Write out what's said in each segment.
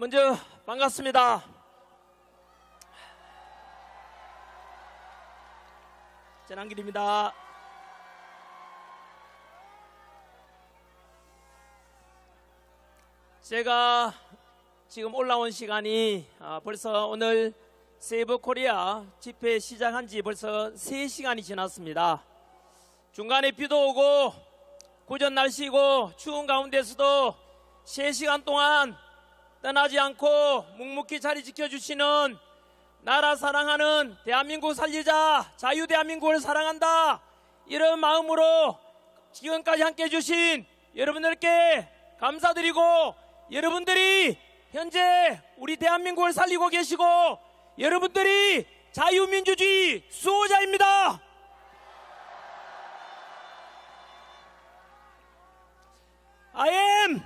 먼저 반갑습니다. 전한길입니다. 제가 지금 올라온 시간이 벌써 오늘 세이브 코리아 집회 시작한 지 벌써 3시간이 지났습니다. 중간에 비도 오고 구전 날씨고 추운 가운데서도 3시간 동안 떠나지 않고 묵묵히 자리 지켜주시는 나라 사랑하는 대한민국 살리자, 자유 대한민국을 사랑한다, 이런 마음으로 지금까지 함께 해주신 여러분들께 감사드리고, 여러분들이 현재 우리 대한민국을 살리고 계시고 여러분들이 자유민주주의 수호자입니다. I am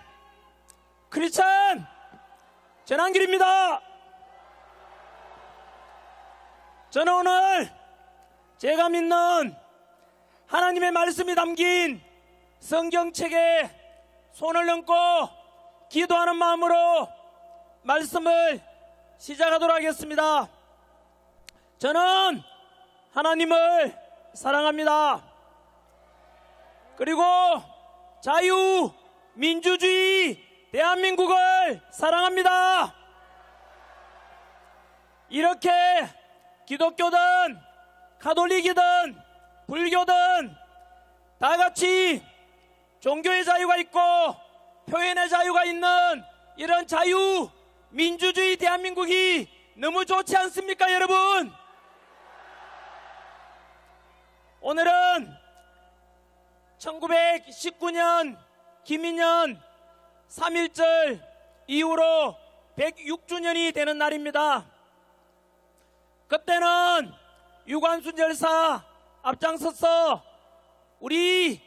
크리스찬 전한길입니다. 저는 오늘 제가 믿는 하나님의 말씀이 담긴 성경책에 손을 얹고 기도하는 마음으로 말씀을 시작하도록 하겠습니다. 저는 하나님을 사랑합니다. 그리고 자유, 민주주의, 대한민국을 사랑합니다. 이렇게 기독교든 가톨릭이든 불교든 다 같이 종교의 자유가 있고 표현의 자유가 있는 이런 자유, 민주주의 대한민국이 너무 좋지 않습니까, 여러분? 오늘은 1919년 김인년 3.1절 이후로 106주년이 되는 날입니다. 그때는 유관순 열사 앞장서서 우리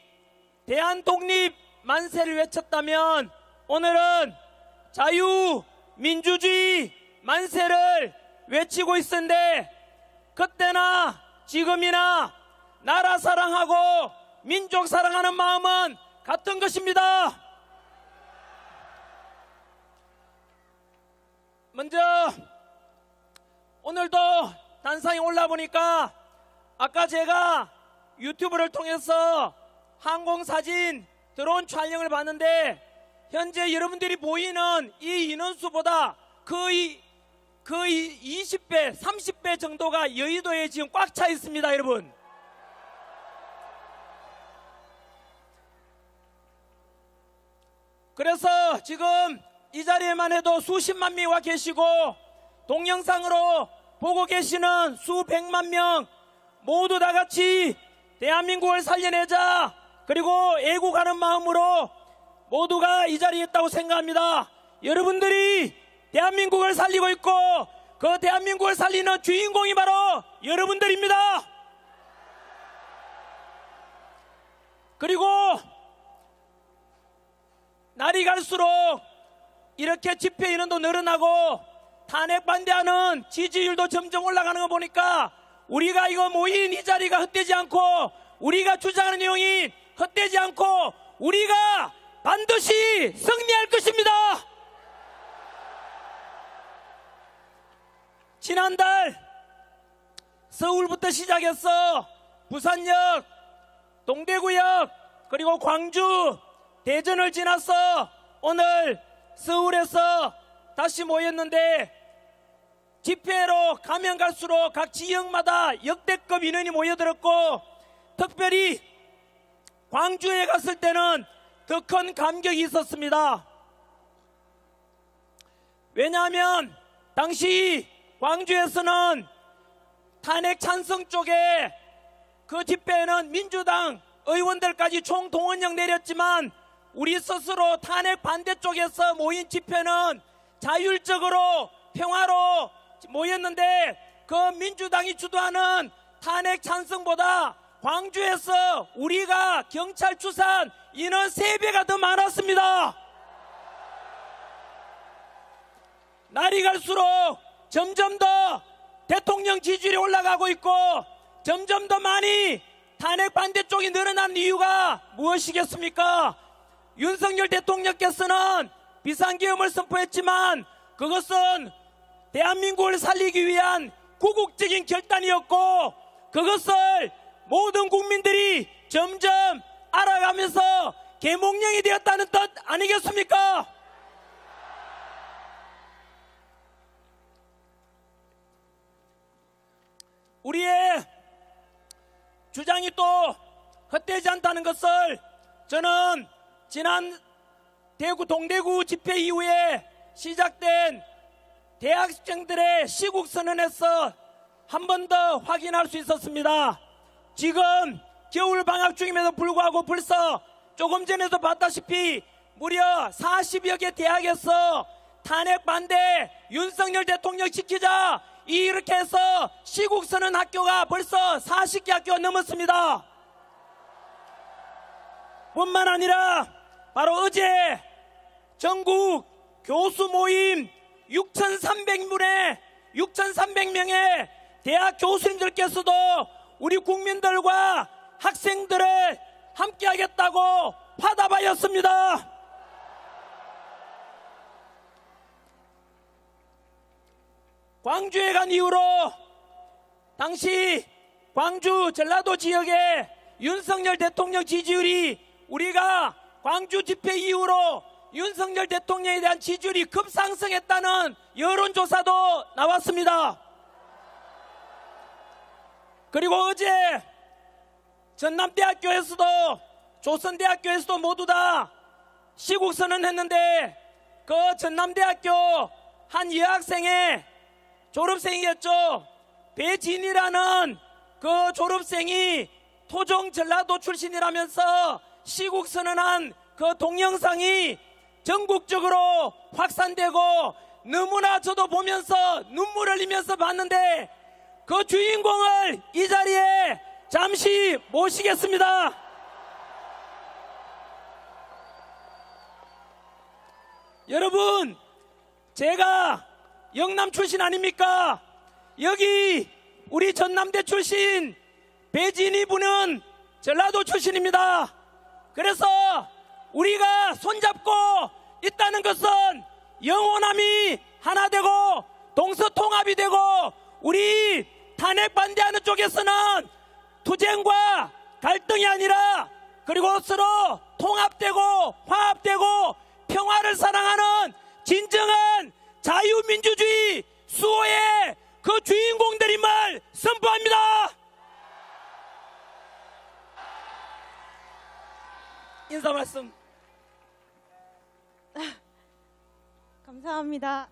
대한독립 만세를 외쳤다면, 오늘은 자유, 민주주의 만세를 외치고 있었는데, 그때나 지금이나 나라 사랑하고 민족 사랑하는 마음은 같은 것입니다. 먼저 오늘도 단상에 올라보니까 아까 제가 유튜브를 통해서 항공사진 드론 촬영을 봤는데, 현재 여러분들이 보이는 이 인원수보다 거의 20배, 30배 정도가 여의도에 지금 꽉 차 있습니다, 여러분. 그래서 지금 이 자리에만 해도 수십만 명이 와 계시고, 동영상으로 보고 계시는 수백만 명 모두 다 같이 대한민국을 살려내자, 그리고 애국하는 마음으로 모두가 이 자리에 있다고 생각합니다. 여러분들이 대한민국을 살리고 있고, 그 대한민국을 살리는 주인공이 바로 여러분들입니다. 그리고 날이 갈수록 이렇게 집회 인원도 늘어나고 탄핵 반대하는 지지율도 점점 올라가는 거 보니까, 우리가 이거 모인 이 자리가 헛되지 않고, 우리가 주장하는 내용이 헛되지 않고, 우리가 반드시 승리할 것입니다. 지난달 서울부터 시작해서 부산역, 동대구역, 그리고 광주, 대전을 지나서 오늘 서울에서 다시 모였는데, 집회로 가면 갈수록 각 지역마다 역대급 인원이 모여들었고, 특별히 광주에 갔을 때는 더 큰 감격이 있었습니다. 왜냐하면 당시 광주에서는 탄핵 찬성 쪽에 그 집회에는 민주당 의원들까지 총동원령 내렸지만, 우리 스스로 탄핵 반대 쪽에서 모인 집회는 자율적으로 평화로 모였는데, 그 민주당이 주도하는 탄핵 찬성보다 광주에서 우리가 경찰 추산 인원 3배가 더 많았습니다. 날이 갈수록 점점 더 대통령 지지율이 올라가고 있고, 점점 더 많이 탄핵 반대 쪽이 늘어난 이유가 무엇이겠습니까? 윤석열 대통령께서는 비상계엄을 선포했지만 그것은 대한민국을 살리기 위한 궁극적인 결단이었고, 그것을 모든 국민들이 점점 알아가면서 계몽령이 되었다는 뜻 아니겠습니까? 우리의 주장이 또 헛되지 않다는 것을 저는 지난 대구 동대구 집회 이후에 시작된 대학생들의 시국선언에서 한 번 더 확인할 수 있었습니다. 지금 겨울 방학 중임에도 불구하고 벌써 조금 전에도 봤다시피 무려 40여 개 대학에서 탄핵 반대 윤석열 대통령 지키자 이렇게 해서 시국선언 학교가 벌써 40개 학교가 넘었습니다. 뿐만 아니라 바로 어제 전국 교수 모임 6,300명의 대학 교수님들께서도 우리 국민들과 학생들을 함께하겠다고 화답하였습니다. 광주에 간 이후로 당시 광주 전라도 지역의 윤석열 대통령 지지율이 우리가 광주 집회 이후로 윤석열 대통령에 대한 지지율이 급상승했다는 여론조사도 나왔습니다. 그리고 어제 전남대학교에서도 조선대학교에서도 모두 다 시국선언 했는데 그 전남대학교 한 여학생의 졸업생이었죠. 배진이라는 그 졸업생이 토종 전라도 출신이라면서 시국선언한 그 동영상이 전국적으로 확산되고 너무나 저도 보면서 눈물을 흘리면서 봤는데 그 주인공을 이 자리에 잠시 모시겠습니다. 여러분, 제가 영남 출신 아닙니까? 여기 우리 전남대 출신 배진이 분은 전라도 출신입니다. 그래서 우리가 손잡고 있다는 것은 영원함이 하나 되고 동서통합이 되고 우리 탄핵 반대하는 쪽에서는 투쟁과 갈등이 아니라 그리고 서로 통합되고 화합되고 평화를 사랑하는 진정한 자유민주주의 수호의 그 주인공들임을 선포합니다. 인사 말씀. 감사합니다.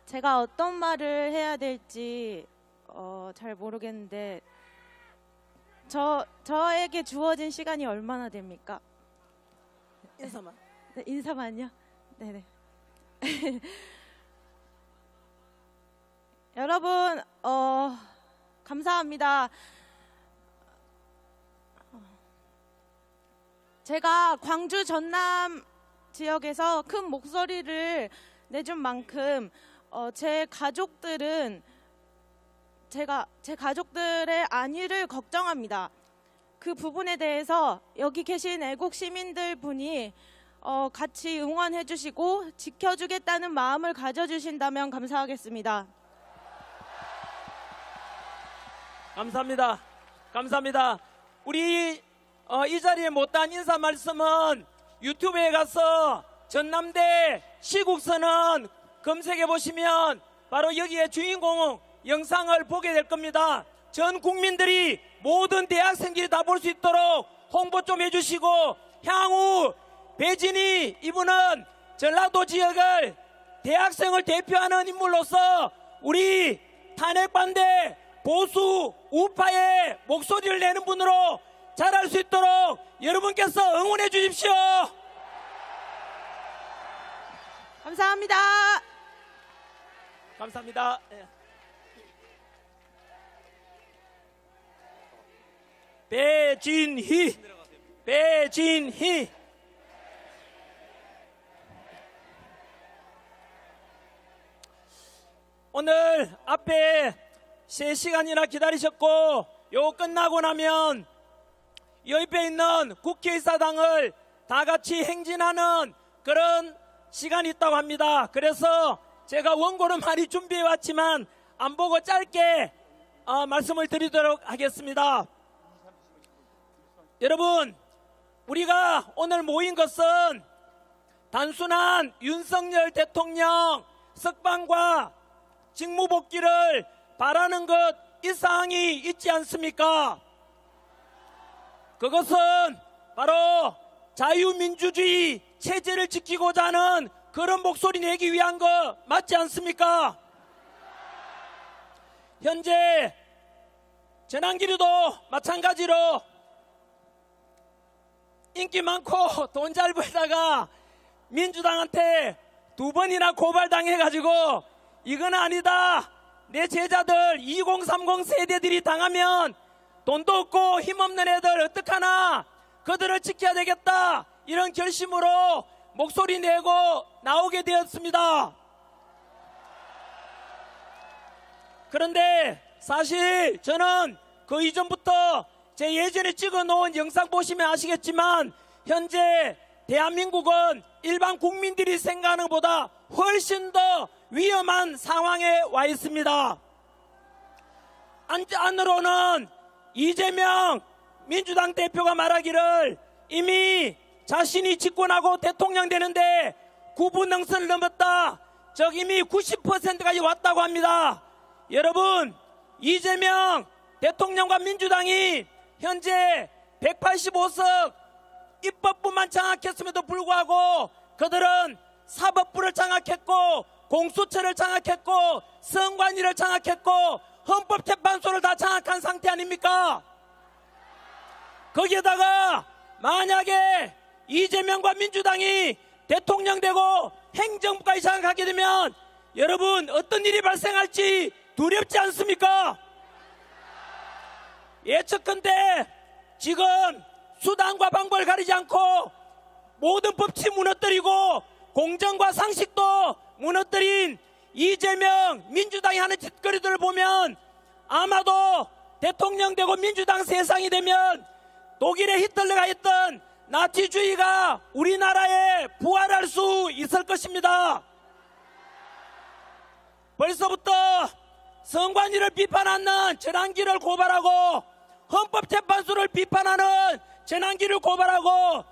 제가 어떤 말을 해야 될지 잘 모르겠는데 저에게 주어진 시간이 얼마나 됩니까? 인사만. 네, 인사만요? 네네. 여러분 감사합니다. 제가 광주 전남 지역에서 큰 목소리를 내준 만큼 제 가족들은 제 가족들의 안위를 걱정합니다. 그 부분에 대해서 여기 계신 애국 시민들 분이 같이 응원해 주시고 지켜주겠다는 마음을 가져주신다면 감사하겠습니다. 감사합니다. 감사합니다. 우리 이 자리에 못한 인사 말씀은 유튜브에 가서 전남대 시국선언 검색해 보시면 바로 여기에 주인공 영상을 보게 될 겁니다. 전 국민들이 모든 대학생들이 다 볼 수 있도록 홍보 좀 해주시고 향후 배진이 이분은 전라도 지역을 대학생을 대표하는 인물로서 우리 탄핵 반대 보수 우파의 목소리를 내는 분으로 자랄 수 있도록 여러분께서 응원해 주십시오. 감사합니다. 감사합니다. 배진희 오늘 앞에 3시간이나 기다리셨고 요 끝나고 나면 옆에 있는 국회의사당을 다 같이 행진하는 그런 시간이 있다고 합니다. 그래서 제가 원고는 많이 준비해 왔지만 안 보고 짧게 말씀을 드리도록 하겠습니다. 여러분, 우리가 오늘 모인 것은 단순한 윤석열 대통령 석방과 직무복귀를 바라는 것 이상이 있지 않습니까? 그것은 바로 자유민주주의 체제를 지키고자 하는 그런 목소리 내기 위한 거 맞지 않습니까? 현재 전환기류도 마찬가지로 인기 많고 돈 잘 벌다가 민주당한테 2번이나 고발당해가지고 이건 아니다, 내 제자들 2030 세대들이 당하면 돈도 없고 힘없는 애들 어떡하나, 그들을 지켜야 되겠다, 이런 결심으로 목소리 내고 나오게 되었습니다. 그런데 사실 저는 그 이전부터 제 예전에 찍어놓은 영상 보시면 아시겠지만 현재 대한민국은 일반 국민들이 생각하는 것보다 훨씬 더 위험한 상황에 와 있습니다. 안으로는 이재명 민주당 대표가 말하기를 이미 자신이 집권하고 대통령 되는데 9분 능선을 넘었다, 즉 이미 90%까지 왔다고 합니다. 여러분, 이재명 대통령과 민주당이 현재 185석 입법부만 장악했음에도 불구하고 그들은 사법부를 장악했고 공수처를 장악했고 선관위를 장악했고 헌법재판소를 다 장악한 상태 아닙니까? 거기에다가 만약에 이재명과 민주당이 대통령 되고 행정부까지 장악하게 되면 여러분 어떤 일이 발생할지 두렵지 않습니까? 예측컨대 지금 수단과 방법을 가리지 않고 모든 법치 무너뜨리고 공정과 상식도 무너뜨린 이재명 민주당이 하는 짓거리들을 보면 아마도 대통령 되고 민주당 세상이 되면 독일의 히틀러가 했던 나치주의가 우리나라에 부활할 수 있을 것입니다. 벌써부터 선관위를 비판하는 전환기를 고발하고 헌법재판소를 비판하는 전환기를 고발하고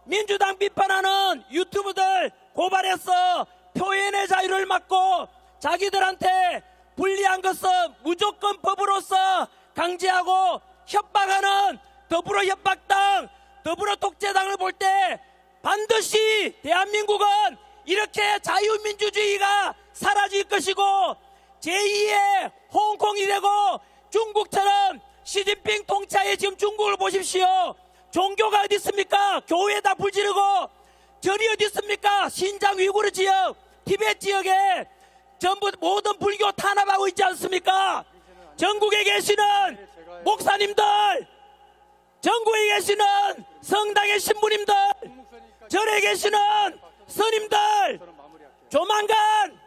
민주당 비판하는 유튜브들 고발해서 표현의 자유를 막고 자기들한테 불리한 것은 무조건 법으로서 강제하고 협박하는 더불어 협박당, 더불어 독재당을 볼 때 반드시 대한민국은 이렇게 자유민주주의가 사라질 것이고 제2의 홍콩이 되고 중국처럼 시진핑 통치하에 지금 중국을 보십시오. 종교가 어디 있습니까? 교회에다 불 지르고 절이 어디 있습니까? 신장 위구르 지역, 티베트 지역에 전부 모든 불교 탄압하고 있지 않습니까? 전국에 계시는 목사님들, 전국에 계시는 성당의 신부님들, 절에 계시는 스님들, 조만간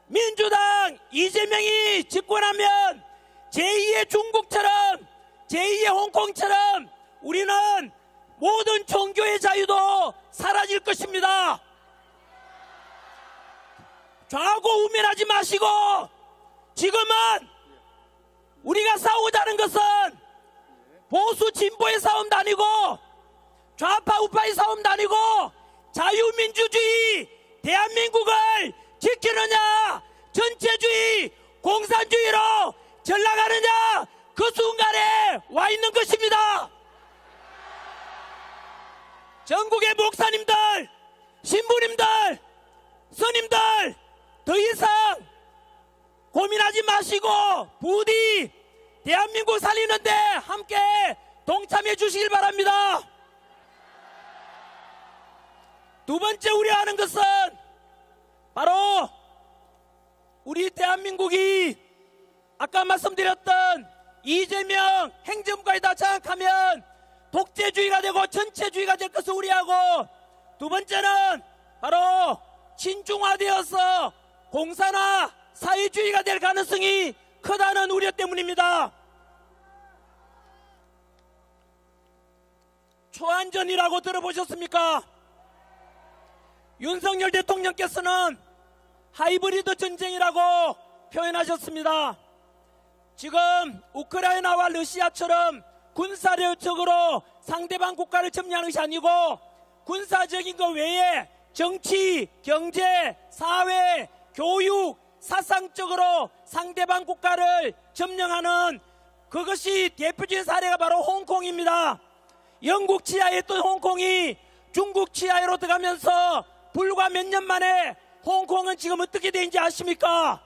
민주당 이재명이 집권하면 제2의 중국처럼 제2의 홍콩처럼 우리는 모든 종교의 자유도 사라질 것입니다. 좌고 우면하지 마시고 지금은 우리가 싸우자는 것은 보수 진보의 싸움도 아니고 좌파 우파의 싸움도 아니고 자유민주주의 대한민국을 지키느냐 전체주의 공산주의로 전락하느냐 그 순간에 와 있는 것입니다. 전국의 목사님들, 신부님들, 스님들 더 이상 고민하지 마시고 부디 대한민국 살리는데 함께 동참해 주시길 바랍니다. 두 번째 우려하는 것은 바로 우리 대한민국이 아까 말씀드렸던 이재명 행정부까지 다 장악하면 독재주의가 되고 전체주의가 될 것을 우려하고, 두 번째는 바로 친중화되어서 공산화 사회주의가 될 가능성이 크다는 우려 때문입니다. 초안전이라고 들어보셨습니까? 윤석열 대통령께서는 하이브리드 전쟁이라고 표현하셨습니다. 지금 우크라이나와 러시아처럼 군사력적으로 상대방 국가를 점령하는 것이 아니고 군사적인 것 외에 정치, 경제, 사회, 교육, 사상적으로 상대방 국가를 점령하는 그것이 대표적인 사례가 바로 홍콩입니다. 영국 치하에 있던 홍콩이 중국 치하로 들어가면서 불과 몇 년 만에 홍콩은 지금 어떻게 되는지 아십니까?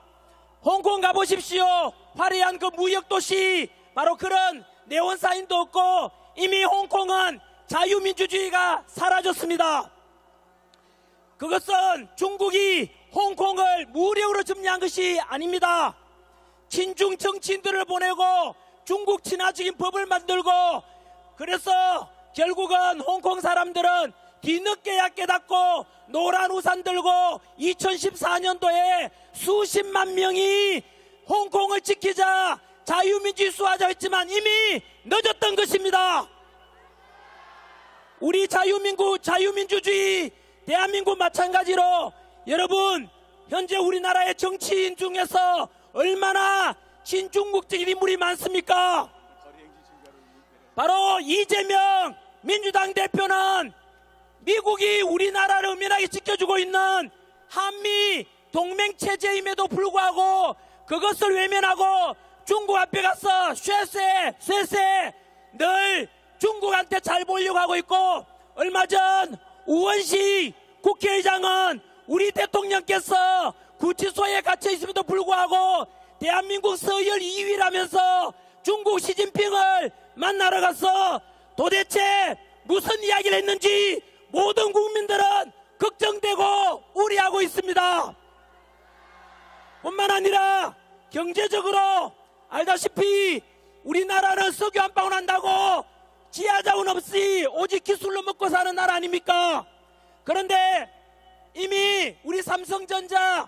홍콩 가보십시오. 화려한 그 무역도시, 바로 그런 네온사인도 없고 이미 홍콩은 자유민주주의가 사라졌습니다. 그것은 중국이 홍콩을 무력으로 점령한 것이 아닙니다. 친중 정치인들을 보내고 중국 친화적인 법을 만들고, 그래서 결국은 홍콩 사람들은 뒤늦게야 깨닫고 노란 우산 들고 2014년도에 수십만 명이 홍콩을 지키자 자유민주주의 수호하자 했지만 이미 늦었던 것입니다. 우리 자유민주주의 대한민국 마찬가지로 여러분, 현재 우리나라의 정치인 중에서 얼마나 친중국적인 인물이 많습니까? 바로 이재명 민주당 대표는 미국이 우리나라를 은밀하게 지켜주고 있는 한미 동맹체제임에도 불구하고 그것을 외면하고 중국 앞에 가서 쇠쇠 늘 중국한테 잘 보이려고 하고 있고, 얼마 전 우원식 국회의장은 우리 대통령께서 구치소에 갇혀 있음에도 불구하고 대한민국 서열 2위라면서 중국 시진핑을 만나러 가서 도대체 무슨 이야기를 했는지 모든 국민들은 걱정되고 우려하고 있습니다. 뿐만 아니라 경제적으로 알다시피 우리나라는 석유 한 방울 한다고 지하자원 없이 오직 기술로 먹고 사는 나라 아닙니까? 그런데 이미 우리 삼성전자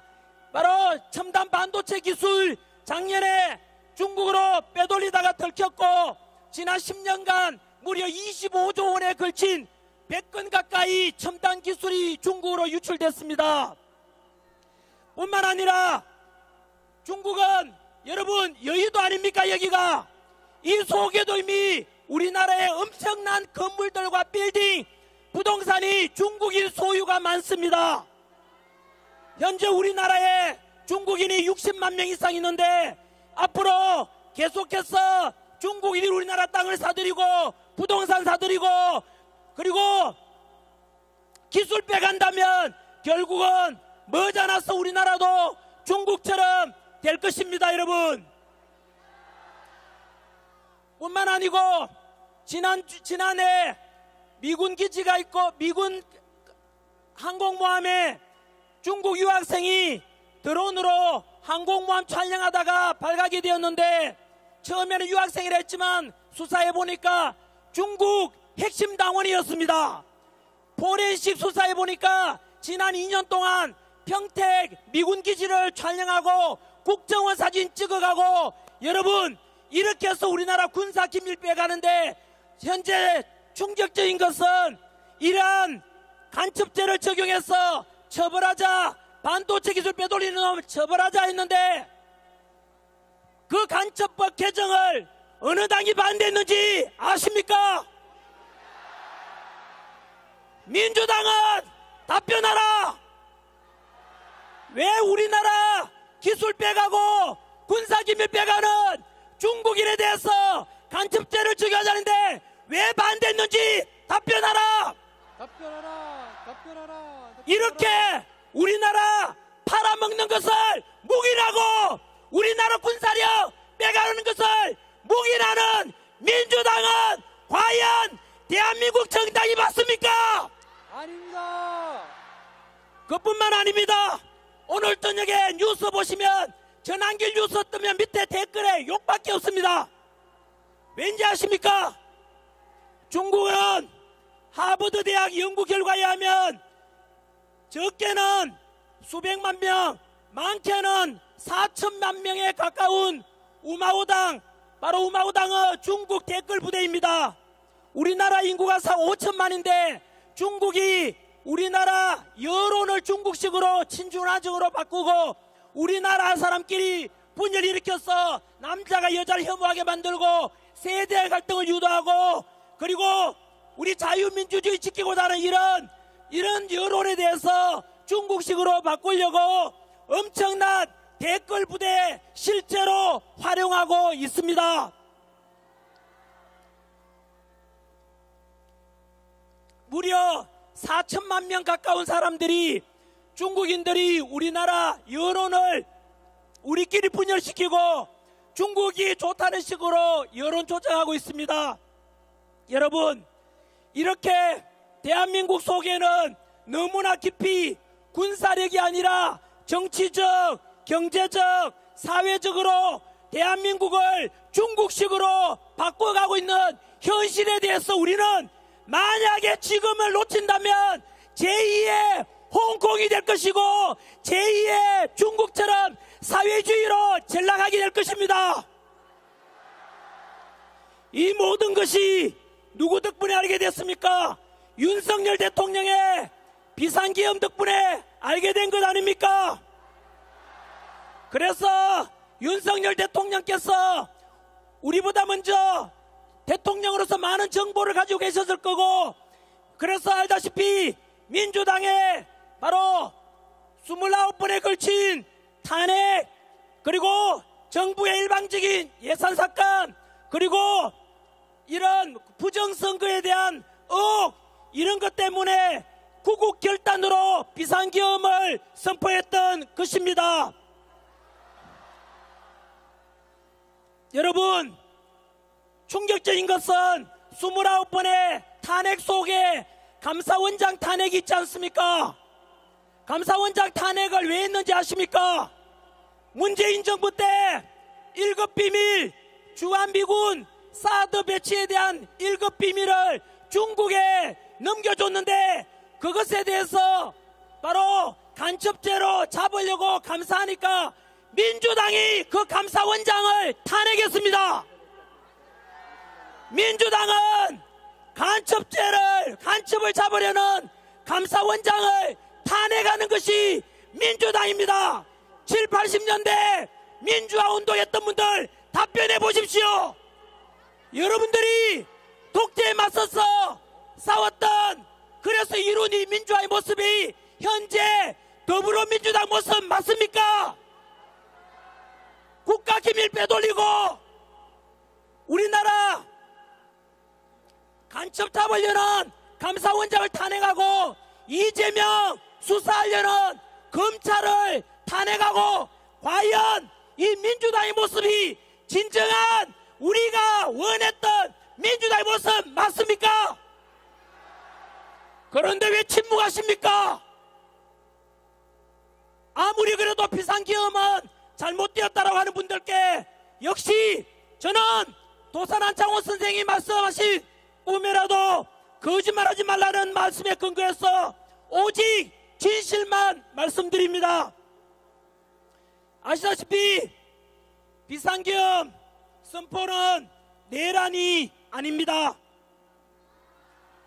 바로 첨단 반도체 기술 작년에 중국으로 빼돌리다가 들켰고 지난 10년간 무려 25조 원에 걸친 100건 가까이 첨단 기술이 중국으로 유출됐습니다. 뿐만 아니라 중국은 여러분 여의도 아닙니까? 여기가 이 속에도 이미 우리나라의 엄청난 건물들과 빌딩, 부동산이 중국인 소유가 많습니다. 현재 우리나라에 중국인이 60만 명 이상 있는데 앞으로 계속해서 중국인이 우리나라 땅을 사들이고 부동산 사들이고 그리고 기술 빼간다면 결국은 머지않아서 우리나라도 중국처럼 될 것입니다, 여러분. 뿐만 아니고 지난해 미군 기지가 있고 미군 항공모함에 중국 유학생이 드론으로 항공모함 촬영하다가 발각이 되었는데 처음에는 유학생이라 했지만 수사해 보니까 중국 핵심 당원이었습니다. 포렌식 수사해 보니까 지난 2년 동안 평택 미군 기지를 촬영하고 국정원 사진 찍어가고, 여러분 이렇게 해서 우리나라 군사 기밀 빼가는데 현재 충격적인 것은 이러한 간첩죄를 적용해서 처벌하자, 반도체 기술 빼돌리는 놈을 처벌하자 했는데 그 간첩법 개정을 어느 당이 반대했는지 아십니까? 민주당은 답변하라. 왜 우리나라 기술 빼가고 군사기밀 빼가는 중국인에 대해서 간첩죄를 적용하자는데 왜 반대했는지 답변하라. 이렇게 우리나라 팔아먹는 것을 묵인하고 우리나라 군사력 빼가는 것을 묵인하는 민주당은 과연 대한민국 정당이 맞습니까? 아닙니다. 그뿐만 아닙니다. 오늘 저녁에 뉴스 보시면 전환길 뉴스 뜨면 밑에 댓글에 욕밖에 없습니다. 왠지 아십니까? 중국은 하버드 대학 연구 결과에 의하면 적게는 수백만 명, 많게는 4천만 명에 가까운 우마오당, 바로 우마오당은 중국 댓글 부대입니다. 우리나라 인구가 5천만인데 중국이 우리나라 여론을 중국식으로 친중화적으로 바꾸고 우리나라 사람끼리 분열을 일으켜서 남자가 여자를 혐오하게 만들고 세대 갈등을 유도하고 그리고 우리 자유민주주의 지키고자 하는 이런 여론에 대해서 중국식으로 바꾸려고 엄청난 댓글 부대 실제로 활용하고 있습니다. 무려 4천만 명 가까운 사람들이 중국인들이 우리나라 여론을 우리끼리 분열시키고 중국이 좋다는 식으로 여론 조작하고 있습니다. 여러분, 이렇게 대한민국 속에는 너무나 깊이 군사력이 아니라 정치적, 경제적, 사회적으로 대한민국을 중국식으로 바꿔가고 있는 현실에 대해서 우리는 만약에 지금을 놓친다면 제2의 홍콩이 될 것이고 제2의 중국처럼 사회주의로 전락하게 될 것입니다. 이 모든 것이 누구 덕분에 알게 됐습니까? 윤석열 대통령의 비상계엄 덕분에 알게 된 것 아닙니까? 그래서 윤석열 대통령께서 우리보다 먼저 대통령으로서 많은 정보를 가지고 계셨을 거고 그래서 알다시피 민주당의 바로 29번에 걸친 탄핵 그리고 정부의 일방적인 예산 삭감 그리고 이런 부정선거에 대한 의혹 이런 것 때문에 구국 결단으로 비상계엄을 선포했던 것입니다. 여러분, 충격적인 것은 29번의 탄핵 속에 감사원장 탄핵이 있지 않습니까? 감사원장 탄핵을 왜 했는지 아십니까? 문재인 정부 때 1급 비밀 주한미군 사드 배치에 대한 1급 비밀을 중국에 넘겨줬는데 그것에 대해서 바로 간첩죄로 잡으려고 감사하니까 민주당이 그 감사원장을 탄핵했습니다. 민주당은 간첩을 잡으려는 감사원장을 탄핵하는 것이 민주당입니다. 7, 80년대 민주화 운동했던 분들 답변해 보십시오. 여러분들이 독재에 맞서서 싸웠던 그래서 이룬 이 민주화의 모습이 현재 더불어민주당 모습 맞습니까? 국가기밀 빼돌리고 우리나라 간첩 잡으려는 감사원장을 탄핵하고 이재명 수사하려는 검찰을 탄핵하고 과연 이 민주당의 모습이 진정한 우리가 원했던 민주당의 모습 맞습니까? 그런데 왜 침묵하십니까? 아무리 그래도 비상계엄은 잘못되었다라고 하는 분들께 역시 저는 도산한 장호 선생이 말씀하신 꿈에라도 거짓말하지 말라는 말씀에 근거해서 오직 진실만 말씀드립니다. 아시다시피 비상계엄 선포는 내란이 아닙니다.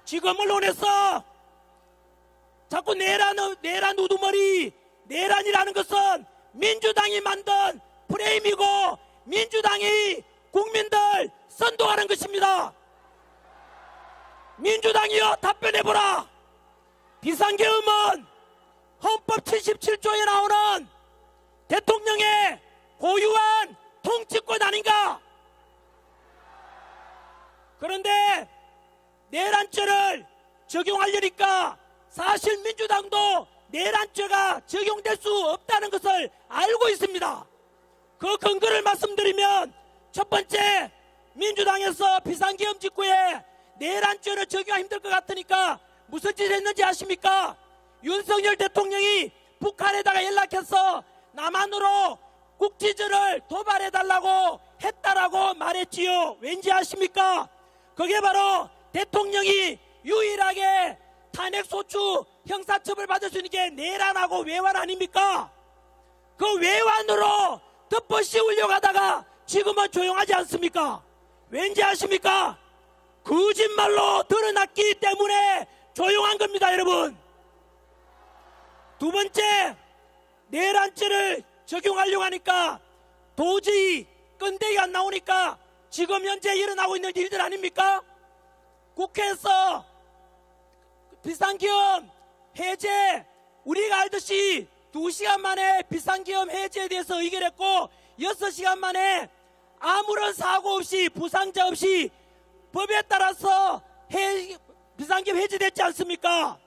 지금 언론에서 자꾸 내란 우두머리 내란이라는 것은 민주당이 만든 프레임이고 민주당이 국민들 선동하는 것입니다. 민주당이여 답변해보라. 비상계엄은 헌법 77조에 나오는 대통령의 고유한 통치권 아닌가? 그런데 내란죄를 적용하려니까 사실 민주당도 내란죄가 적용될 수 없다는 것을 알고 있습니다. 그 근거를 말씀드리면 첫 번째, 민주당에서 비상계엄 직후에 내란죄를 적용하기 힘들 것 같으니까 무슨 짓을 했는지 아십니까? 윤석열 대통령이 북한에다가 연락해서 남한으로 국지전을 도발해달라고 했다라고 말했지요. 왠지 아십니까? 그게 바로 대통령이 유일하게 탄핵소추 형사처벌 받을 수 있는 게 내란하고 외환 아닙니까? 그 외환으로 덮어 씌우려고 하다가 지금은 조용하지 않습니까? 왠지 아십니까? 거짓말로 드러났기 때문에 조용한 겁니다, 여러분. 두 번째, 내란죄를 적용하려고 하니까 도저히 끈데기가 안 나오니까 지금 현재 일어나고 있는 일들 아닙니까? 국회에서 비상계엄 해제, 우리가 알듯이 2시간 만에 비상계엄 해제에 대해서 의결했고 6시간 만에 아무런 사고 없이 부상자 없이 법에 따라서 비상계엄 해제됐지 않습니까?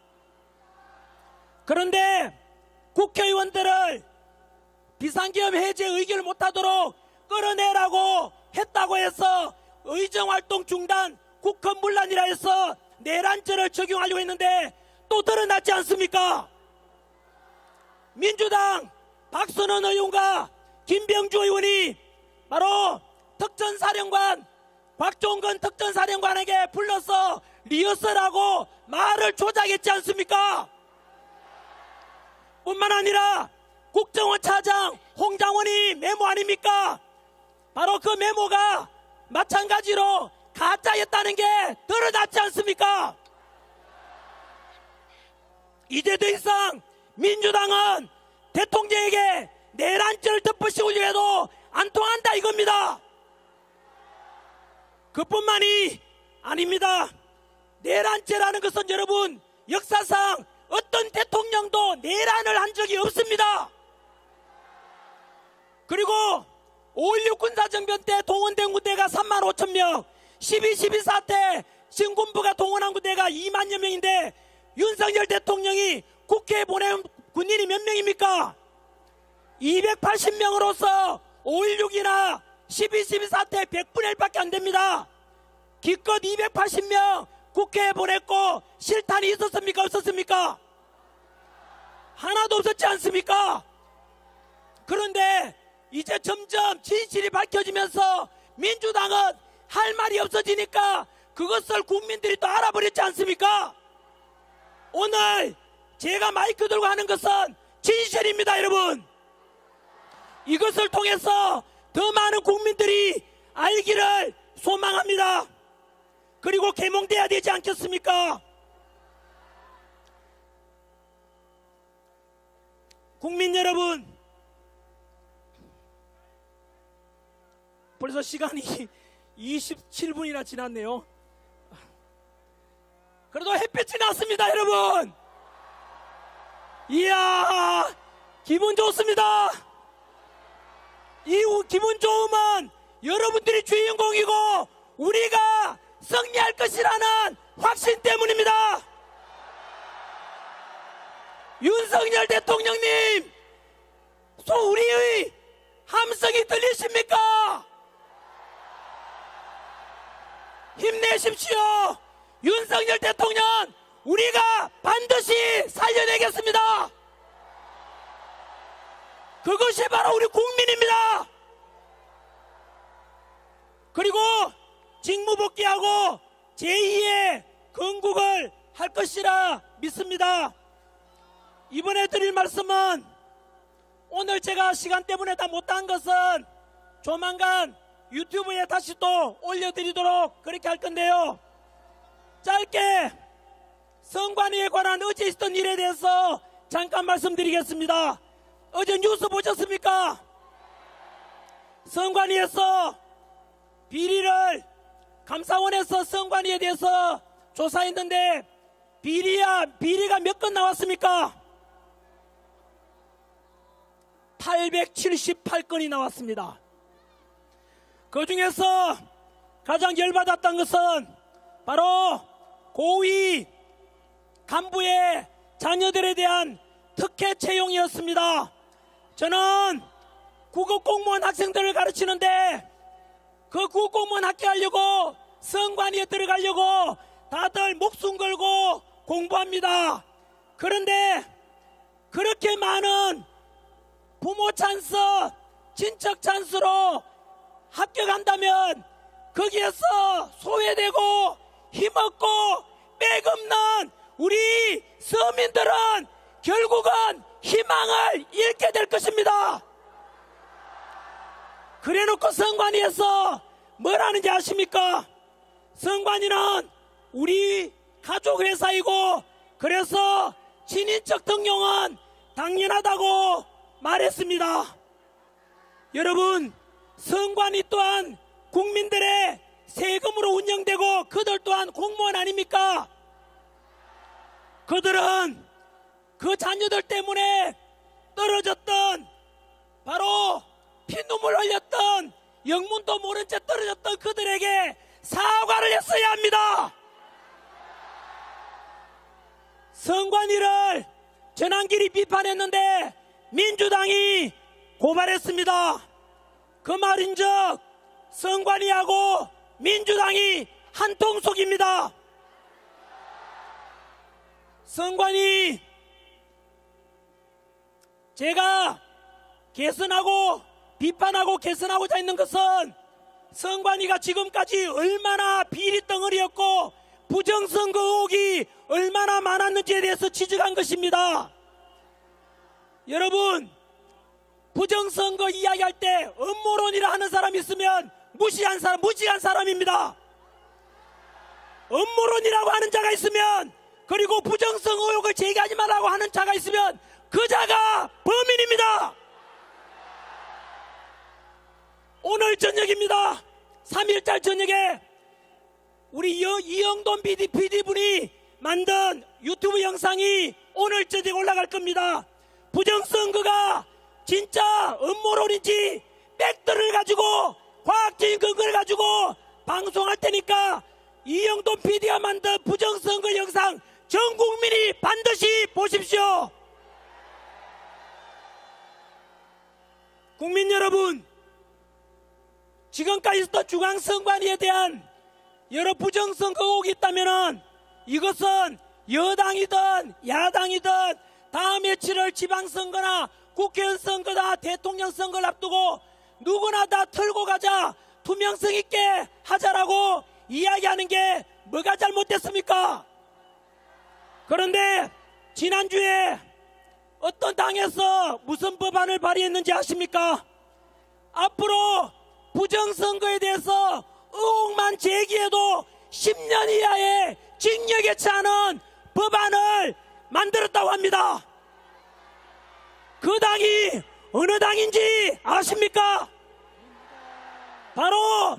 그런데 국회의원들을 비상계엄 해제 의결을 못하도록 끌어내라고 했다고 해서 의정활동 중단, 국헌문란이라 해서 내란죄를 적용하려고 했는데 또 드러났지 않습니까? 민주당 박선원 의원과 김병주 의원이 바로 특전사령관 곽종건 특전사령관에게 불러서 리허설하고 말을 조작했지 않습니까? 뿐만 아니라 국정원 차장 홍장원이 메모 아닙니까? 바로 그 메모가 마찬가지로 가짜였다는 게 드러났지 않습니까? 이제 더 이상 민주당은 대통령에게 내란죄를 덮으시려고 해도 안 통한다 이겁니다. 그뿐만이 아닙니다. 내란죄라는 것은 여러분 역사상 어떤 대통령도 내란을 한 적이 없습니다. 그리고 5.16 군사정변 때 동원된 군대가 3만 5천 명, 12.12 사태 신군부가 동원한 군대가 2만여 명인데 윤석열 대통령이 국회에 보낸 군인이 몇 명입니까? 280명으로서 5.16이나 12.12 사태 100분의 1밖에 안 됩니다. 기껏 280명 국회에 보냈고 실탄이 있었습니까? 없었습니까? 하나도 없었지 않습니까? 그런데 이제 점점 진실이 밝혀지면서 민주당은 할 말이 없어지니까 그것을 국민들이 또 알아버렸지 않습니까? 오늘 제가 마이크 들고 하는 것은 진실입니다, 여러분. 이것을 통해서 더 많은 국민들이 알기를 소망합니다. 그리고 계몽돼야 되지 않겠습니까? 국민 여러분, 벌써 시간이 27분이나 지났네요. 그래도 햇빛이 났습니다, 여러분. 이야, 기분 좋습니다. 이 기분 좋음은 여러분들이 주인공이고 우리가 승리할 것이라는 확신 때문입니다. 윤석열 대통령님, 우리의 함성이 들리십니까? 힘내십시오. 윤석열 대통령, 우리가 반드시 살려내겠습니다. 그것이 바로 우리 국민입니다. 그리고 직무복귀하고 제2의 건국을 할 것이라 믿습니다. 이번에 드릴 말씀은 오늘 제가 시간 때문에 다 못한 것은 조만간 유튜브에 다시 또 올려드리도록 그렇게 할 건데요. 짧게 선관위에 관한 어제 있었던 일에 대해서 잠깐 말씀드리겠습니다. 어제 뉴스 보셨습니까? 선관위에서 비리를 감사원에서 선관위에 대해서 조사했는데 비리가 몇 건 나왔습니까? 878건이 나왔습니다. 그 중에서 가장 열받았던 것은 바로 고위 간부의 자녀들에 대한 특혜 채용이었습니다. 저는 국어공무원 학생들을 가르치는데 그 국어공무원 합격하려고 선관위에 들어가려고 다들 목숨 걸고 공부합니다. 그런데 그렇게 많은 부모 찬스, 친척 찬스로 합격한다면 거기에서 소외되고 힘없고 빼없는 우리 서민들은 결국은 희망을 잃게 될 것입니다. 그래놓고 선관위에서 뭘 하는지 아십니까? 선관위는 우리 가족 회사이고 그래서 친인척 등용은 당연하다고 말했습니다. 여러분, 선관위 또한 국민들의 세금으로 운영되고 그들 또한 공무원 아닙니까? 그들은 그 자녀들 때문에 떨어졌던, 바로 피눈물 흘렸던, 영문도 모른 채 떨어졌던 그들에게 사과를 했어야 합니다. 선관위를 전환길이 비판했는데 민주당이 고발했습니다. 그 말인즉 선관위하고 민주당이 한 통속입니다. 선관위, 제가 개선하고 비판하고 개선하고자 있는 것은 선관위가 지금까지 얼마나 비리덩어리였고 부정선거 의혹이 얼마나 많았는지에 대해서 지적한 것입니다. 여러분, 부정선거 이야기할 때 음모론이라 하는 사람이 있으면 무시한 사람입니다. 음모론이라고 하는 자가 있으면, 그리고 부정선거 의혹을 제기하지 말라고 하는 자가 있으면 그 자가 범인입니다. 오늘 저녁입니다. 3일달 저녁에 우리 이영돈 PD분이 만든 유튜브 영상이 오늘 저녁에 올라갈 겁니다. 부정선거가 진짜 음모론인지 팩트를 가지고 과학적인 근거를 가지고 방송할 테니까 이영돈 PD가 만든 부정선거 영상 전 국민이 반드시 보십시오. 국민 여러분, 지금까지 있었던 중앙선관위에 대한 여러 부정선거 의혹이 있다면 이것은 여당이든 야당이든 다음에 치를 지방선거나 국회의원 선거나 대통령 선거를 앞두고 누구나 다 털고 가자, 투명성 있게 하자라고 이야기하는 게 뭐가 잘못됐습니까? 그런데 지난주에 어떤 당에서 무슨 법안을 발의했는지 아십니까? 앞으로 부정선거에 대해서 의혹만 제기해도 10년 이하의 징역에 처하는 법안을 만들었다고 합니다. 그 당이 어느 당인지 아십니까? 바로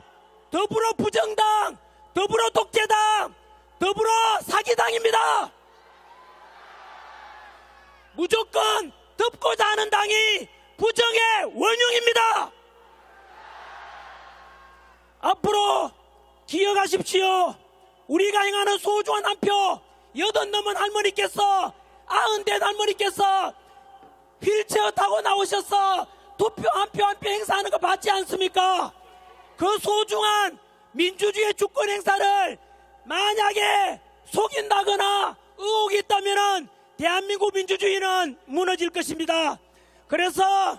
더불어 부정당, 더불어 독재당, 더불어 사기당입니다. 무조건 덮고자 하는 당이 부정의 원흉입니다. 앞으로 기억하십시오. 우리가 행하는 소중한 한 표, 80 넘은 할머니께서, 90대 할머니께서 휠체어 타고 나오셔서 투표 한 표 한 표 행사하는 거 봤지 않습니까? 그 소중한 민주주의 주권 행사를 만약에 속인다거나 의혹이 있다면 대한민국 민주주의는 무너질 것입니다. 그래서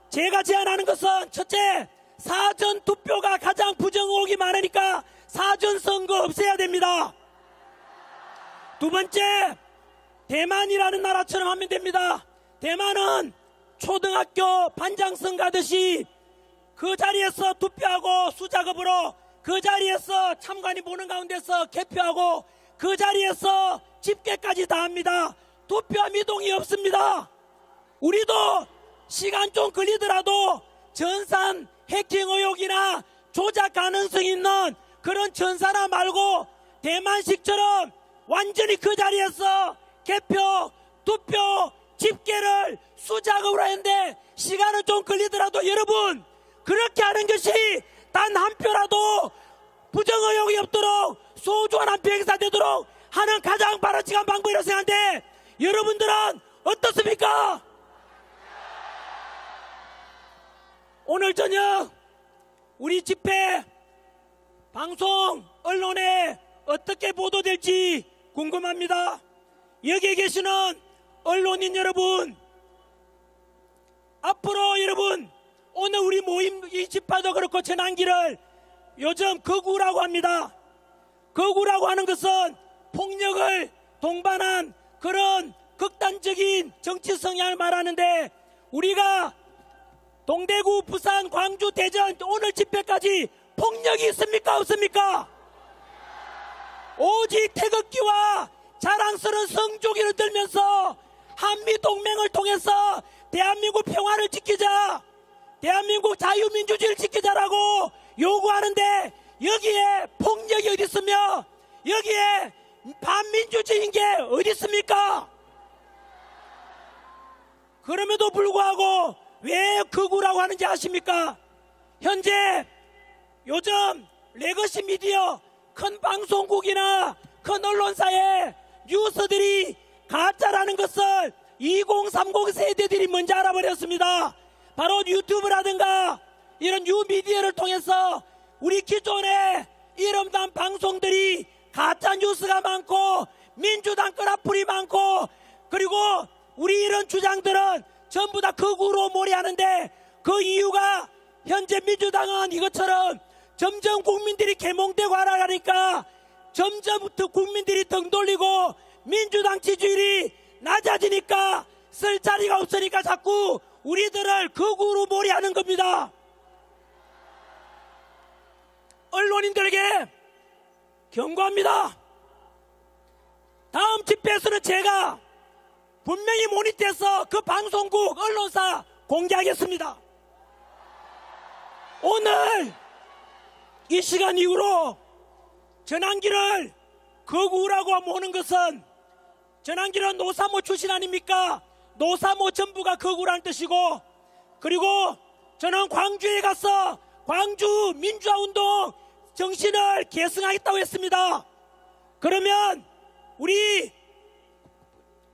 제가 제안하는 것은, 첫째, 사전 투표가 가장 부정 의혹이 많으니까 사전 선거 없애야 됩니다. 두 번째, 대만이라는 나라처럼 하면 됩니다. 대만은 초등학교 반장선거 하듯이 그 자리에서 투표하고 수작업으로 그 자리에서 참관이 보는 가운데서 개표하고 그 자리에서 집계까지 다 합니다. 투표 미동이 없습니다. 우리도 시간 좀 걸리더라도 전산 해킹 의혹이나 조작 가능성 있는 그런 전사나 말고 대만식처럼 완전히 그 자리에서 개표, 투표, 집계를 수작업으로 했는데 시간은 좀 걸리더라도 여러분, 그렇게 하는 것이 단 한 표라도 부정 의혹이 없도록 소중한 한 표 행사되도록 하는 가장 바람직한 방법이라고 생각하는데 여러분들은 어떻습니까? 오늘 저녁 우리 집회, 방송, 언론에 어떻게 보도될지 궁금합니다. 여기에 계시는 언론인 여러분, 앞으로 여러분, 오늘 우리 모임 이 집회도 그렇고 전환기를 요즘 거구라고 합니다. 거구라고 하는 것은 폭력을 동반한 그런 극단적인 정치 성향을 말하는데, 우리가 동대구, 부산, 광주, 대전 오늘 집회까지 폭력이 있습니까 없습니까? 오직 태극기와 자랑스러운 성조기를 들면서 한미동맹을 통해서 대한민국 평화를 지키자, 대한민국 자유민주주의를 지키자라고 요구하는데 여기에 폭력이 어디 있으며 여기에 반민주주의인 게 어디 있습니까? 그럼에도 불구하고 왜 극우라고 하는지 아십니까? 현재 요즘 레거시 미디어 큰 방송국이나 큰 언론사의 뉴스들이 가짜라는 것을 2030 세대들이 먼저 알아버렸습니다. 바로 유튜브라든가 이런 뉴미디어를 통해서 우리 기존의 이름난 방송들이 가짜 뉴스가 많고 민주당 끄라풀이 많고 그리고 우리 이런 주장들은 전부 다 극우로 몰이하는데 그 이유가 현재 민주당은 이것처럼 점점 국민들이 계몽되고 알아가니까 점점부터 국민들이 등 돌리고 민주당 지지율이 낮아지니까 쓸 자리가 없으니까 자꾸 우리들을 극우로 몰이하는 겁니다. 언론인들에게 경고합니다. 다음 집회에서는 제가 분명히 모니터해서 그 방송국 언론사 공개하겠습니다. 오늘 이 시간 이후로 전환기를 극우라고 모는 것은 전환기는 노사모 출신 아닙니까? 노사모 전부가 극우라는 뜻이고 그리고 저는 광주에 가서 광주 민주화운동 정신을 계승하겠다고 했습니다. 그러면 우리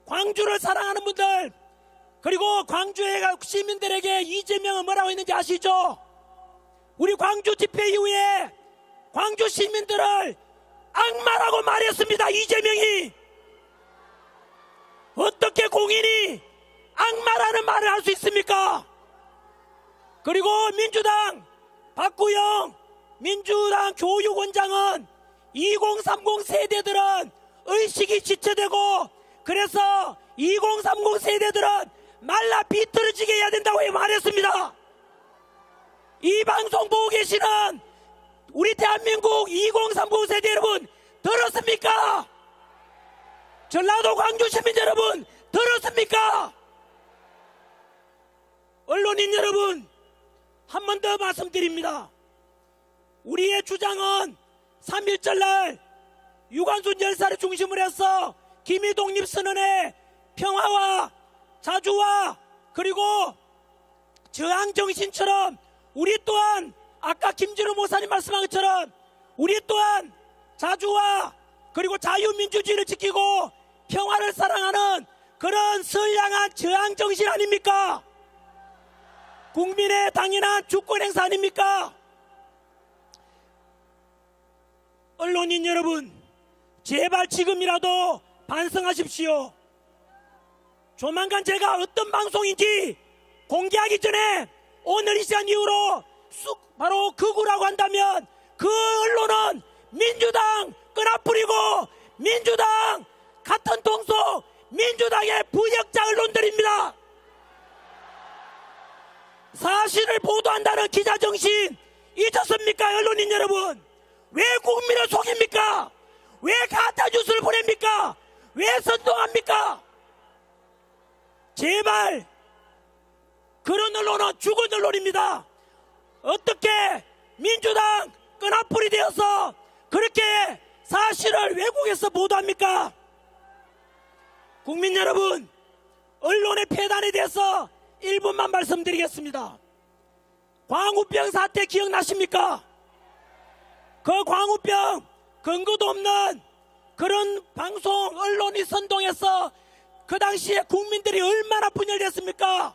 광주를 사랑하는 분들 그리고 광주에 시민들에게 이재명은 뭐라고 했는지 아시죠? 우리 광주 집회 이후에 광주 시민들을 악마라고 말했습니다. 이재명이 어떻게 공인이 악마라는 말을 할 수 있습니까? 그리고 민주당 박구영 민주당 교육원장은 2030 세대들은 의식이 지체되고 그래서 2030 세대들은 말라 비틀어지게 해야 된다고 말했습니다. 이 방송 보고 계시는 우리 대한민국 2030 세대 여러분 들었습니까? 전라도 광주 시민 여러분 들었습니까? 언론인 여러분 한 번 더 말씀드립니다. 우리의 주장은 3.1절 날 유관순 열사를 중심으로 해서 김희독립선언의 평화와 자주와 그리고 저항정신처럼 우리 또한 아까 김진우 목사님 말씀한 것처럼 우리 또한 자주와 그리고 자유민주주의를 지키고 평화를 사랑하는 그런 선량한 저항정신 아닙니까? 국민의 당연한 주권행사 아닙니까? 언론인 여러분 제발 지금이라도 반성하십시오. 조만간 제가 어떤 방송인지 공개하기 전에 오늘 이 시간 이후로 바로 극우라고 한다면 그 언론은 민주당 끄라뿌리고 민주당 같은 동속 민주당의 부역자 언론들입니다. 사실을 보도한다는 기자정신 잊었습니까? 언론인 여러분 왜 국민을 속입니까? 왜 가짜뉴스를 보냅니까? 왜 선동합니까? 제발 그런 언론은 죽은 언론입니다. 어떻게 민주당 끈앞풀이 되어서 그렇게 사실을 왜곡해서 보도합니까? 국민 여러분 언론의 폐단에 대해서 1분만 말씀드리겠습니다. 광우병 사태 기억나십니까? 그 광우병 근거도 없는 그런 방송 언론이 선동해서 그 당시에 국민들이 얼마나 분열됐습니까?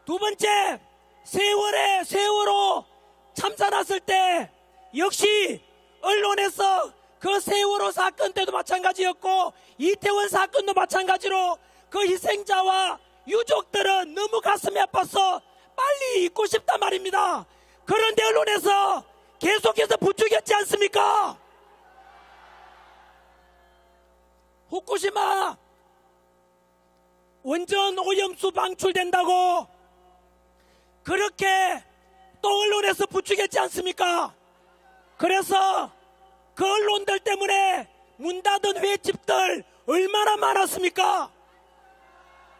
두 번째 세월호 참사 났을 때 역시 언론에서 그 세월호 사건 때도 마찬가지였고 이태원 사건도 마찬가지로 그 희생자와 유족들은 너무 가슴이 아파서 빨리 잊고 싶단 말입니다. 그런데 언론에서 계속해서 부추겼지 않습니까? 후쿠시마 원전 오염수 방출된다고 그렇게 또 언론에서 부추겼지 않습니까? 그래서 그 언론들 때문에 문 닫은 횟집들 얼마나 많았습니까?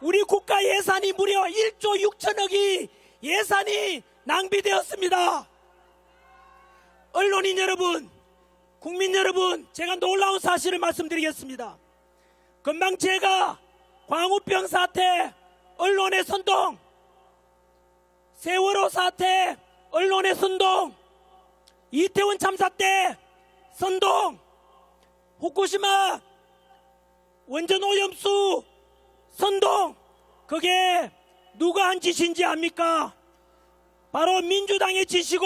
우리 국가 예산이 무려 1조 6천억이 예산이 낭비되었습니다. 언론인 여러분, 국민 여러분, 제가 놀라운 사실을 말씀드리겠습니다. 금방 제가 광우병 사태, 언론의 선동, 세월호 사태, 언론의 선동, 이태원 참사 때 선동, 후쿠시마 원전 오염수 선동, 그게 누가 한 짓인지 압니까? 바로 민주당의 짓이고,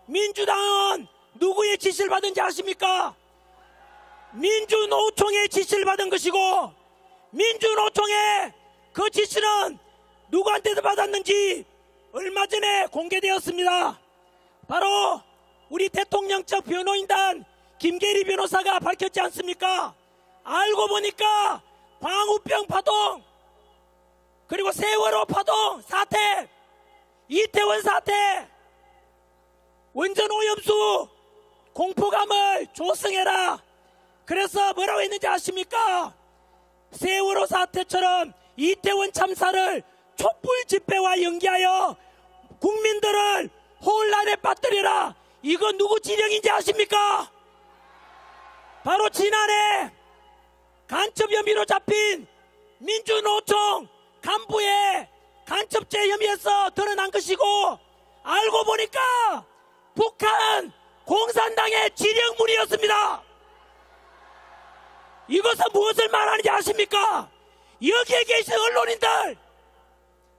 민주당은 누구의 지시를 받은지 아십니까? 민주노총의 지시를 받은 것이고, 민주노총의 그 지시는 누구한테서 받았는지 얼마 전에 공개되었습니다. 바로 우리 대통령 측 변호인단 김계리 변호사가 밝혔지 않습니까? 알고 보니까 광우병 파동, 그리고 세월호 파동 사태, 이태원 사태, 원전 오염수 공포감을 조성해라. 그래서 뭐라고 했는지 아십니까? 세월호 사태처럼 이태원 참사를 촛불 집회와 연기하여 국민들을 혼란에 빠뜨리라. 이거 누구 지령인지 아십니까? 바로 지난해 간첩 혐의로 잡힌 민주노총 간부의 간첩죄 혐의에서 드러난 것이고, 알고 보니까 북한 공산당의 지령물이었습니다. 이것은 무엇을 말하는지 아십니까? 여기에 계신 언론인들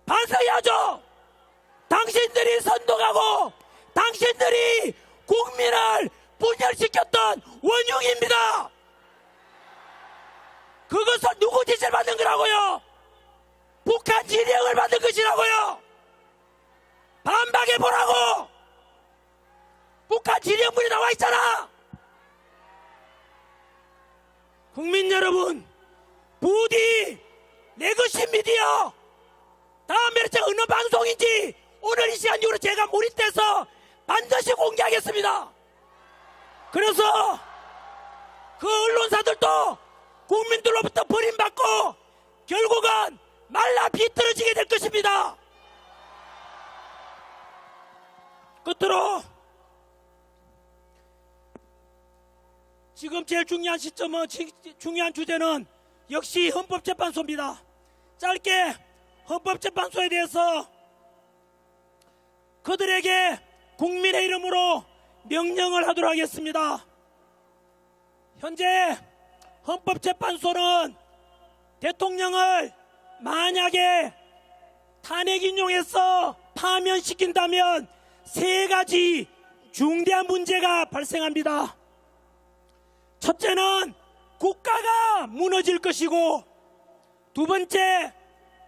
반성해야죠. 당신들이 선동하고 당신들이 국민을 분열시켰던 원흉입니다. 그것은 누구 짓을 받은 거라고요? 북한 지령을 받은 것이라고요. 반박해보라고. 북한 지령물이 나와 있잖아. 국민 여러분, 부디 레거시 미디어, 다음에 어느 방송인지 오늘 이 시간 이후로 제가 몰입돼서 반드시 공개하겠습니다. 그래서 그 언론사들도 국민들로부터 버림받고 결국은 말라 비틀어지게 될 것입니다. 끝으로 지금 제일 중요한 시점은, 중요한 주제는 역시 헌법재판소입니다. 짧게 헌법재판소에 대해서 그들에게 국민의 이름으로 명령을 하도록 하겠습니다. 현재 헌법재판소는 대통령을 만약에 탄핵 인용해서 파면시킨다면 세 가지 중대한 문제가 발생합니다. 첫째는 국가가 무너질 것이고, 두 번째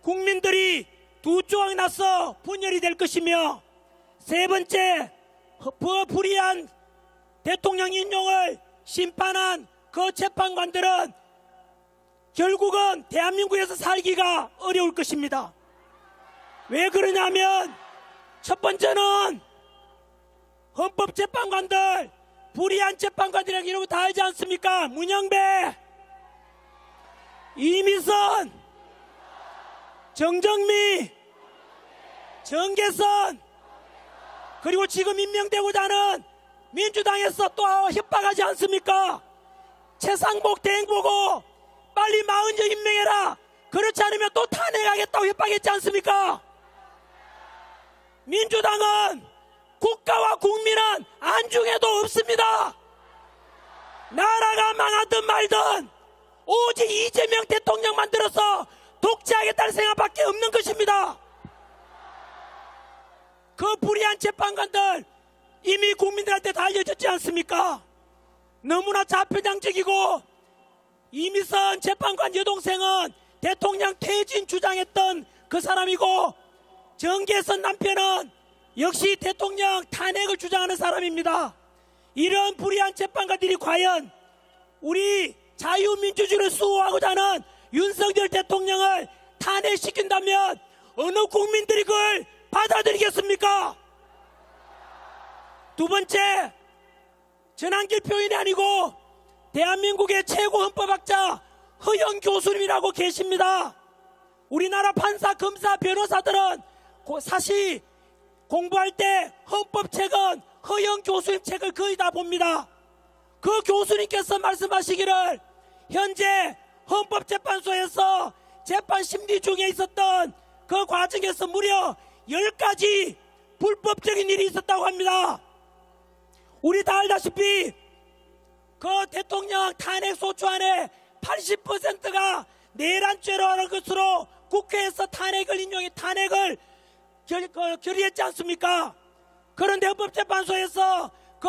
국민들이 두 조각 나서 분열이 될 것이며, 세 번째 불이한 대통령 인용을 심판한 그 재판관들은 결국은 대한민국에서 살기가 어려울 것입니다. 왜 그러냐면, 첫 번째는 헌법재판관들, 불이한 재판관들이라고 이러고 다 알지 않습니까? 문영배, 이미선, 정정미, 정계선, 그리고 지금 임명되고자 하는 민주당에서 또 협박하지 않습니까? 최상복 대행 보고 빨리 마흔정 임명해라. 그렇지 않으면 또 탄핵하겠다고 협박했지 않습니까? 민주당은 국가와 국민은 안중에도 없습니다. 나라가 망하든 말든 오직 이재명 대통령 만들어서 독재하겠다는 생각밖에 없는 것입니다. 그 불의한 재판관들 이미 국민들한테 다 알려졌지 않습니까? 너무나 좌표장적이고, 이미선 재판관 여동생은 대통령 퇴진 주장했던 그 사람이고, 정계선 남편은 역시 대통령 탄핵을 주장하는 사람입니다. 이런 불의한 재판관들이 과연 우리 자유민주주의를 수호하고자 하는 윤석열 대통령을 탄핵시킨다면 어느 국민들이 그걸 받아들이겠습니까? 두 번째, 전환길 표현이 아니고 대한민국의 최고 헌법학자 허영 교수님이라고 계십니다. 우리나라 판사, 검사, 변호사들은 사실 공부할 때 헌법책은 허영 교수님 책을 거의 다 봅니다. 그 교수님께서 말씀하시기를 현재 헌법재판소에서 재판 심리 중에 있었던 그 과정에서 무려 10가지 불법적인 일이 있었다고 합니다. 우리 다 알다시피 그 대통령 탄핵 소추안의 80%가 내란죄라는 것으로 국회에서 탄핵을 인용해 탄핵을 결의했지 않습니까? 그런데 헌법재판소에서 그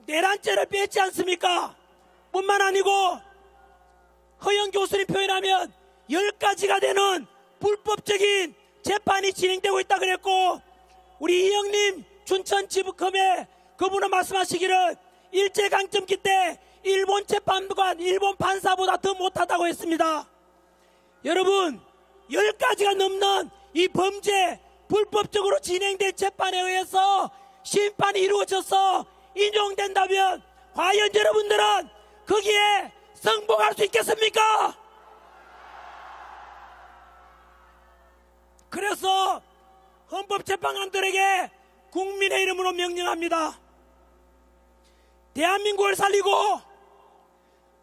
내란죄를 뺐지 않습니까? 뿐만 아니고 허영 교수님 표현하면 10가지가 되는 불법적인 재판이 진행되고 있다 그랬고, 우리 이영님 춘천지법검에 그분은 말씀하시기를 일제강점기 때 일본 재판관, 일본 판사보다 더 못하다고 했습니다. 여러분, 10가지가 넘는 이 범죄, 불법적으로 진행된 재판에 의해서 심판이 이루어져서 인용된다면 과연 여러분들은 거기에 승복할 수 있겠습니까? 그래서 헌법재판관들에게 국민의 이름으로 명령합니다. 대한민국을 살리고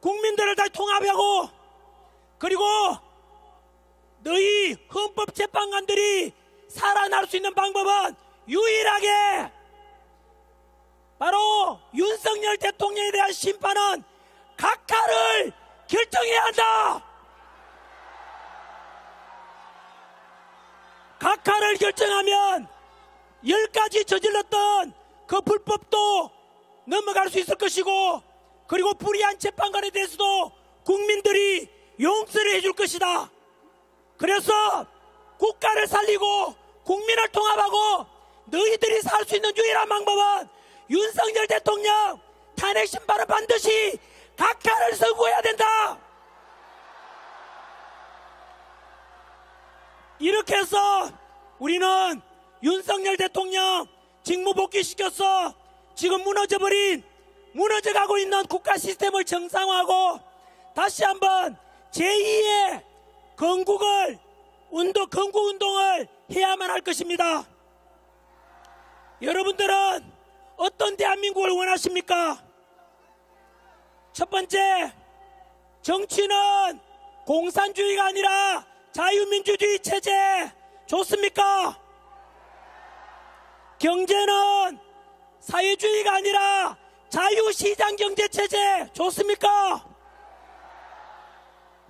국민들을 다 통합하고, 그리고 너희 헌법재판관들이 살아날 수 있는 방법은 유일하게 바로 윤석열 대통령에 대한 심판은 각하를 결정해야 한다. 각하를 결정하면 10가지 저질렀던 그 불법도 넘어갈 수 있을 것이고, 그리고 불의한 재판관에 대해서도 국민들이 용서를 해줄 것이다. 그래서 국가를 살리고 국민을 통합하고 너희들이 살 수 있는 유일한 방법은 윤석열 대통령 탄핵 심판은 반드시 각하를 선고해야 된다. 이렇게 해서 우리는 윤석열 대통령 직무 복귀시켜서 지금 무너져가고 있는 국가 시스템을 정상화하고 다시 한번 제2의 건국운동을 해야만 할 것입니다. 여러분들은 어떤 대한민국을 원하십니까? 첫 번째, 정치는 공산주의가 아니라 자유민주주의 체제 좋습니까? 경제는 사회주의가 아니라 자유시장경제체제 좋습니까?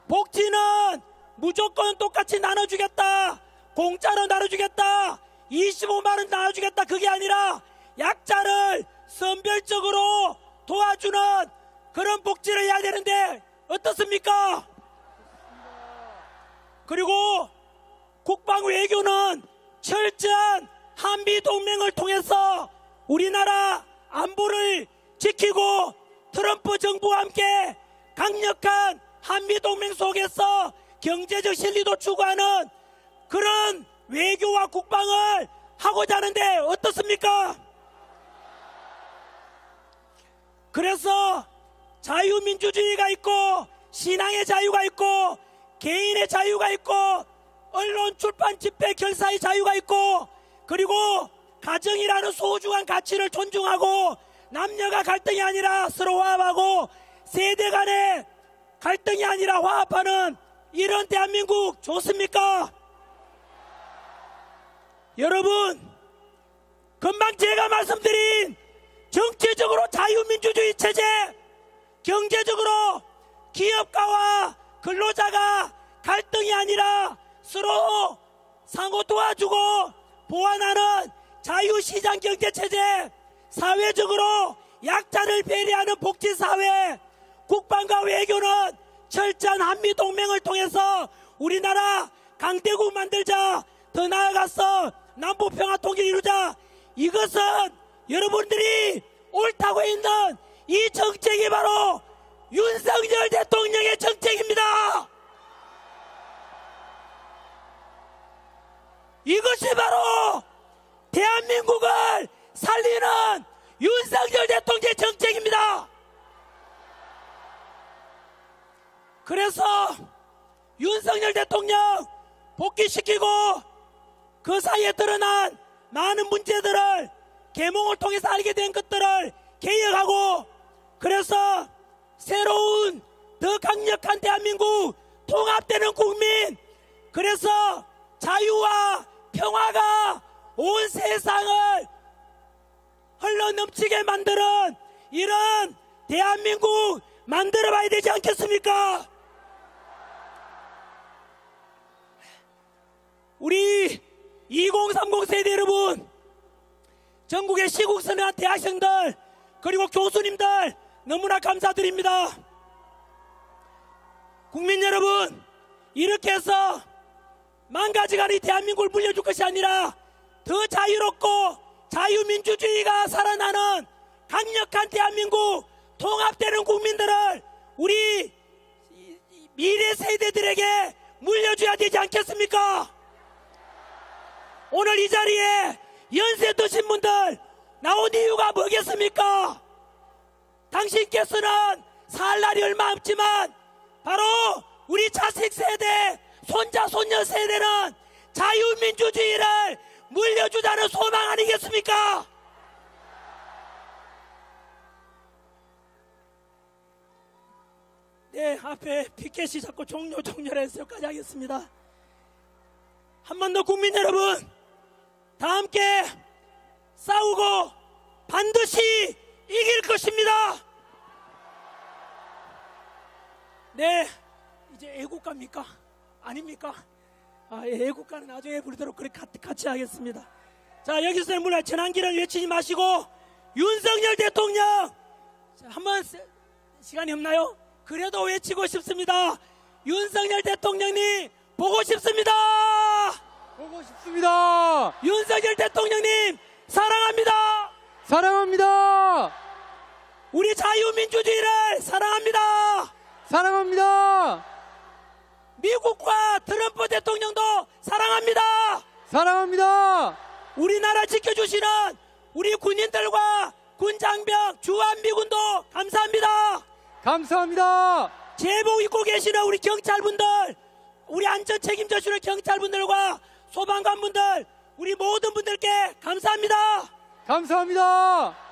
복지는 무조건 똑같이 나눠주겠다, 공짜로 나눠주겠다, 25만원 나눠주겠다, 그게 아니라 약자를 선별적으로 도와주는 그런 복지를 해야 되는데 어떻습니까? 그리고 국방 외교는 철저한 한미동맹을 통해서 우리나라 안보를 지키고 트럼프 정부와 함께 강력한 한미동맹 속에서 경제적 실리도 추구하는 그런 외교와 국방을 하고자 하는데 어떻습니까? 그래서 자유민주주의가 있고 신앙의 자유가 있고 개인의 자유가 있고 언론 출판 집회 결사의 자유가 있고, 그리고 가정이라는 소중한 가치를 존중하고 남녀가 갈등이 아니라 서로 화합하고 세대 간의 갈등이 아니라 화합하는 이런 대한민국 좋습니까? 여러분, 금방 제가 말씀드린 정치적으로 자유민주주의 체제, 경제적으로 기업가와 근로자가 갈등이 아니라 서로 상호 도와주고 보완하는 자유시장 경제체제, 사회적으로 약자를 배려하는 복지사회, 국방과 외교는 철저한 한미동맹을 통해서 우리나라 강대국 만들자, 더 나아가서 남북평화 통일 이루자. 이것은 여러분들이 옳다고 있는 이 정책이 바로 윤석열 대통령의 정책입니다. 이것이 바로 대한민국을 살리는 윤석열 그래서 윤석열 대통령 복귀시키고 그 사이에 드러난 많은 문제들을 계몽을 통해서 알게 된 것들을 개혁하고 그래서 새로운 더 강력한 대한민국 통합되는 국민 그래서 자유와 평화가 온 세상을 흘러넘치게 만드는 이런 대한민국 만들어 봐야 되지 않겠습니까? 우리 2030 세대 여러분, 전국의 시국선언 대학생들 그리고 교수님들 너무나 감사드립니다. 국민 여러분, 이렇게 해서 망가져가는 이 대한민국을 물려줄 것이 아니라 더 자유롭고 자유민주주의가 살아나는 강력한 대한민국 통합되는 국민들을 우리 미래 세대들에게 물려줘야 되지 않겠습니까? 오늘 이 자리에 연세 드신 분들 나온 이유가 뭐겠습니까? 당신께서는 살 날이 얼마 없지만 바로 우리 자식 세대, 손자, 손녀 세대는 자유민주주의를 물려주자는 소망 아니겠습니까? 네, 앞에 피켓이 자꾸 종료해서 여기까지 하겠습니다. 한 번 더 국민 여러분, 다 함께 싸우고 반드시 이길 것입니다. 네, 이제 애국가입니까? 아닙니까? 애국가는 나중에 부르도록 그렇게 같이 하겠습니다. 자, 여기서 물론 전환기를 외치지 마시고 윤석열 대통령 한번 시간이 없나요? 그래도 외치고 싶습니다. 윤석열 대통령님 보고 싶습니다. 보고 싶습니다. 윤석열 대통령님 사랑합니다. 사랑합니다. 우리 자유민주주의를 사랑합니다. 사랑합니다. 미국과 트럼프 대통령도 사랑합니다. 사랑합니다. 우리나라 지켜주시는 우리 군인들과 군장병 주한미군도 감사합니다. 감사합니다. 제복 입고 계시는 우리 경찰분들, 우리 안전 책임져 주는 경찰분들과 소방관분들, 우리 모든 분들께 감사합니다. 감사합니다.